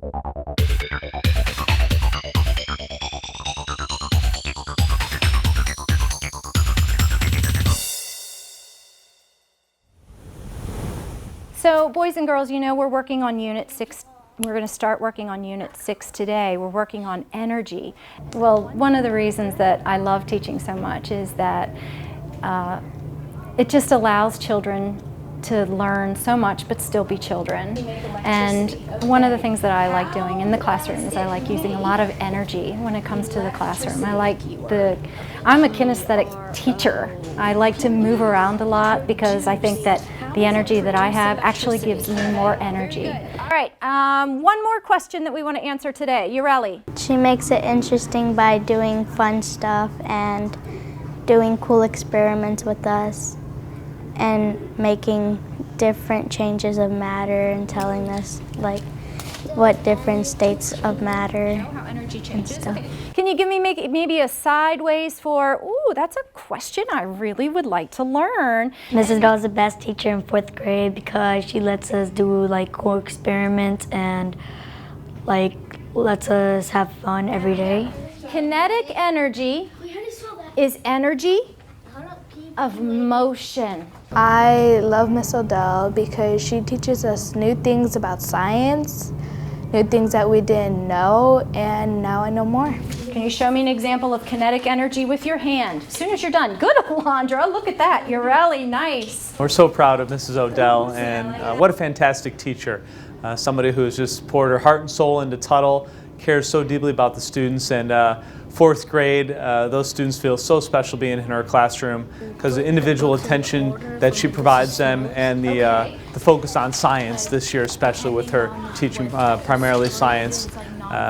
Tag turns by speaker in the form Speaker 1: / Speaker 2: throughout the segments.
Speaker 1: So boys and girls, you know we're working on Unit 6. We're going to start working on Unit 6 today. We're working on energy. Well, one of the reasons that I love teaching so much is that it just allows children to learn so much but still be children. And one of the things that I like doing in the classroom is I like using a lot of energy when it comes to the classroom. I'm a kinesthetic teacher. I like to move around a lot because I think that the energy that I have actually gives me more energy. All right, one more question that we want to answer today. Ureli.
Speaker 2: She makes it interesting by doing fun stuff and doing cool experiments with us and making different changes of matter and telling us like what different states of matter
Speaker 1: How energy changes.
Speaker 2: stuff.
Speaker 1: Okay. Can you give me maybe a sideways for, ooh, that's a question I really would like to learn.
Speaker 3: Mrs. Odell is the best teacher in 4th grade because she lets us do like cool experiments and like lets us have fun every day.
Speaker 1: Kinetic energy is energy of motion.
Speaker 4: I love Miss Odell because she teaches us new things about science, new things that we didn't know, and now I know more.
Speaker 1: Can you show me an example of kinetic energy with your hand? As soon as you're done. Good, Alondra. Look at that. You're really nice.
Speaker 5: We're so proud of Mrs. Odell, and what a fantastic teacher. Somebody who has just poured her heart and soul into Tuttle, cares so deeply about the students, and 4th grade, those students feel so special being in her classroom because the individual attention that she provides them and the focus on science this year, especially with her teaching primarily science.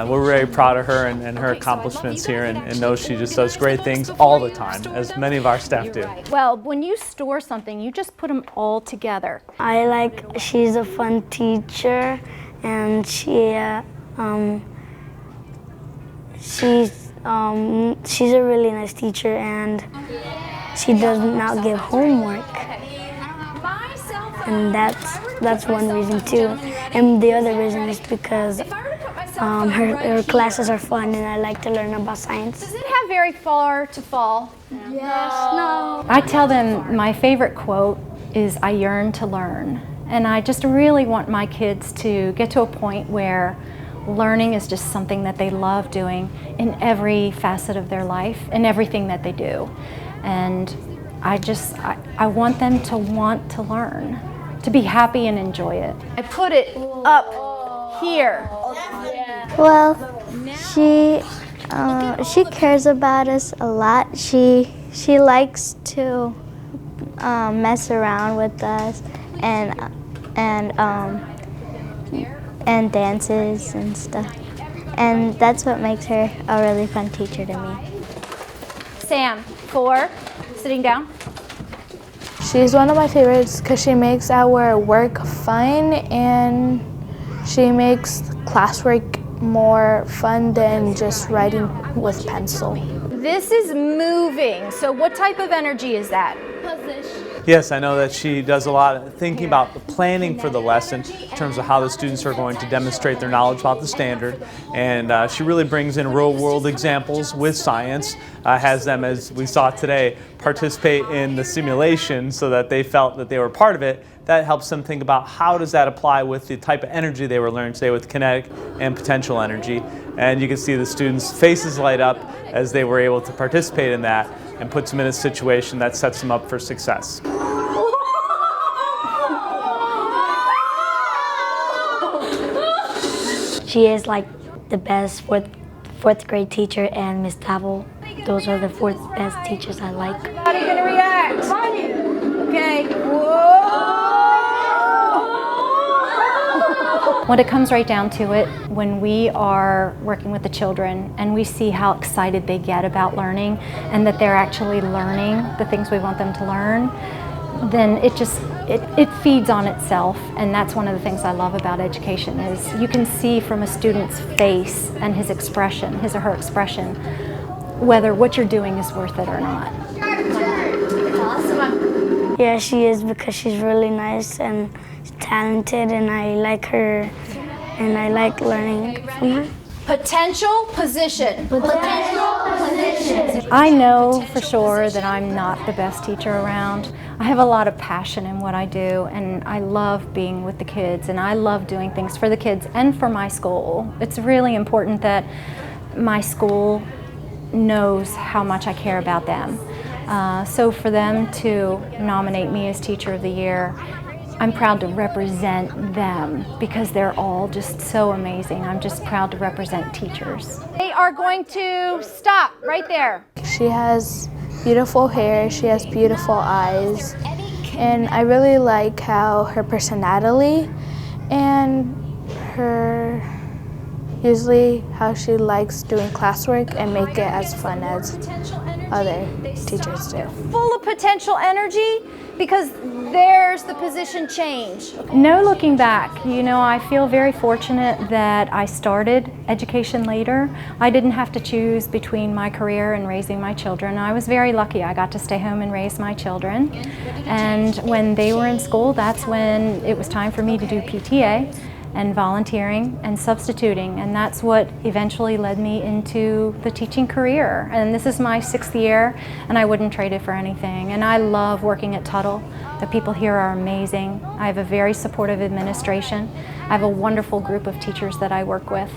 Speaker 5: We're very proud of her and her accomplishments here and know she just does great things all the time, as many of our staff do.
Speaker 1: Well, when you store something, you just put them all together.
Speaker 3: I like she's a fun teacher and she's a really nice teacher and she does not give homework. And that's one reason too. And the other reason is because her classes are fun and I like to learn about science.
Speaker 1: Does it have very far to fall?
Speaker 3: Yes. No.
Speaker 1: I tell them my favorite quote is, "I yearn to learn." And I just really want my kids to get to a point where learning is just something that they love doing in every facet of their life and everything that they do. And I want them to want to learn, to be happy and enjoy it. I put it up here.
Speaker 2: Well, she cares about us a lot. She likes to mess around with us and dances and stuff. And that's what makes her a really fun teacher to me.
Speaker 1: Sam, 4, sitting down.
Speaker 4: She's one of my favorites because she makes our work fun and she makes classwork more fun than just writing with pencil.
Speaker 1: This is moving, so what type of energy is that?
Speaker 5: Yes, I know that she does a lot of thinking about the planning for the lesson in terms of how the students are going to demonstrate their knowledge about the standard, and she really brings in real-world examples with science, has them, as we saw today, participate in the simulation so that they felt that they were part of it. That helps them think about how does that apply with the type of energy they were learning today with kinetic and potential energy. And you can see the students' faces light up as they were able to participate in that and puts them in a situation that sets them up for success.
Speaker 3: She is like the best fourth grade teacher, and Miss Tuttle. Those are the 4th best teachers I like.
Speaker 1: How are you going to react? Okay. Whoa! When it comes right down to it, when we are working with the children and we see how excited they get about learning and that they're actually learning the things we want them to learn, then it feeds on itself. And that's one of the things I love about education is you can see from a student's face and his expression, his or her expression, whether what you're doing is worth it or not.
Speaker 3: Yeah, she is because she's really nice and talented, and I like her and I like learning from her.
Speaker 1: Potential position. I know for sure that I'm not the best teacher around. I have a lot of passion in what I do, and I love being with the kids, and I love doing things for the kids and for my school. It's really important that my school knows how much I care about them. So for them to nominate me as Teacher of the Year, I'm proud to represent them because they're all just so amazing. I'm just proud to represent teachers. They are going to stop right there.
Speaker 4: She has beautiful hair, she has beautiful eyes, and I really like how her personality and her usually how she likes doing classwork and make it as fun as other teachers do.
Speaker 1: Full of potential energy because there's the position change. No looking back. You know, I feel very fortunate that I started education later. I didn't have to choose between my career and raising my children. I was very lucky. I got to stay home and raise my children. And when they were in school, that's when it was time for me to do PTA and volunteering and substituting, and that's what eventually led me into the teaching career. And this is my 6th year, and I wouldn't trade it for anything. And I love working at Tuttle. The people here are amazing. I have a very supportive administration. I have a wonderful group of teachers that I work with,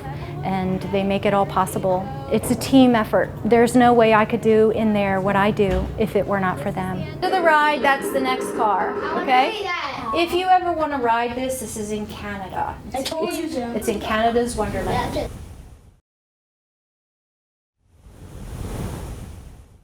Speaker 1: and they make it all possible. It's a team effort. There's no way I could do in there what I do if it were not for them. To the ride, that's the next car, okay? If you ever want to ride this, this is in Canada.
Speaker 3: I told you so.
Speaker 1: It's in Canada's Wonderland.